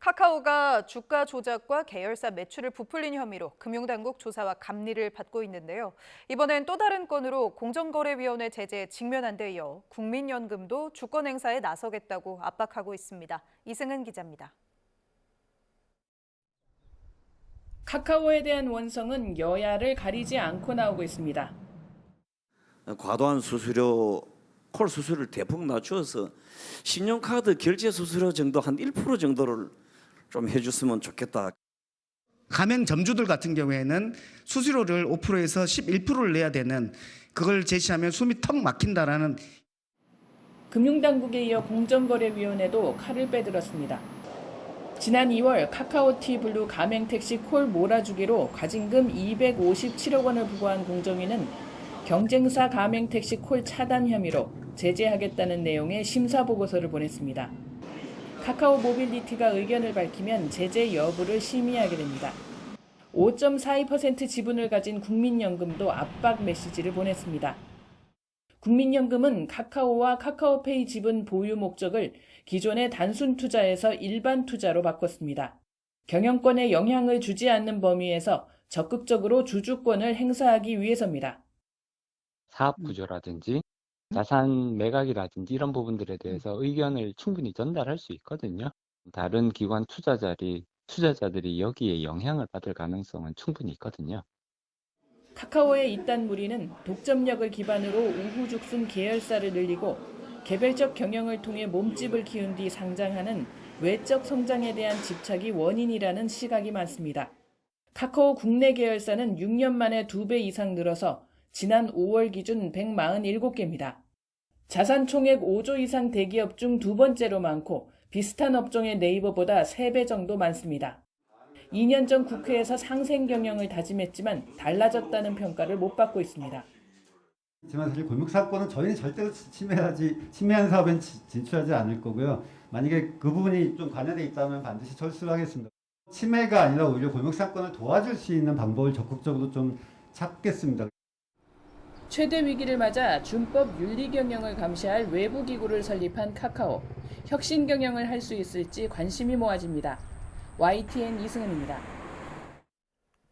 카카오가 주가 조작과 계열사 매출을 부풀린 혐의로 금융당국 조사와 감리를 받고 있는데요. 이번엔 또 다른 건으로 공정거래위원회 제재에 직면한 데 이어 국민연금도 주권 행사에 나서겠다고 압박하고 있습니다. 이승은 기자입니다. 카카오에 대한 원성은 여야를 가리지 않고 나오고 있습니다. 과도한 수수료, 콜 수수료를 대폭 낮추어서 신용카드 결제 수수료 정도 한 1% 정도를 좀 해줬으면 좋겠다. 가맹점주들 같은 경우에는 수수료를 5%에서 11%를 내야 되는, 그걸 제시하면 숨이 턱 막힌다라는. 금융당국에 이어 공정거래위원회도 칼을 빼들었습니다. 지난 2월 카카오티 블루 가맹택시 콜 몰아주기로 과징금 257억 원을 부과한 공정위는 경쟁사 가맹택시 콜 차단 혐의로 제재하겠다는 내용의 심사보고서를 보냈습니다. 카카오 모빌리티가 의견을 밝히면 제재 여부를 심의하게 됩니다. 5.42% 지분을 가진 국민연금도 압박 메시지를 보냈습니다. 국민연금은 카카오와 카카오페이 지분 보유 목적을 기존의 단순 투자에서 일반 투자로 바꿨습니다. 경영권에 영향을 주지 않는 범위에서 적극적으로 주주권을 행사하기 위해서입니다. 사업 구조라든지 자산 매각이라든지 이런 부분들에 대해서 의견을 충분히 전달할 수 있거든요. 다른 기관 투자자들이 여기에 영향을 받을 가능성은 충분히 있거든요. 카카오의 이딴 무리는 독점력을 기반으로 우후죽순 계열사를 늘리고 개별적 경영을 통해 몸집을 키운 뒤 상장하는 외적 성장에 대한 집착이 원인이라는 시각이 많습니다. 카카오 국내 계열사는 6년 만에 2배 이상 늘어서 지난 5월 기준 147개입니다. 자산 총액 5조 이상 대기업 중 두 번째로 많고 비슷한 업종의 네이버보다 3배 정도 많습니다. 2년 전 국회에서 상생 경영을 다짐했지만 달라졌다는 평가를 못 받고 있습니다. 하지만 사실 골목사건은 저희는 절대로 침해한 사업엔 진출하지 않을 거고요. 만약에 그 부분이 좀 관여돼 있다면 반드시 철수를 하겠습니다. 침해가 아니라 오히려 골목사건을 도와줄 수 있는 방법을 적극적으로 좀 찾겠습니다. 최대 위기를 맞아 준법 윤리 경영을 감시할 외부 기구를 설립한 카카오. 혁신 경영을 할 수 있을지 관심이 모아집니다. YTN 이승은입니다.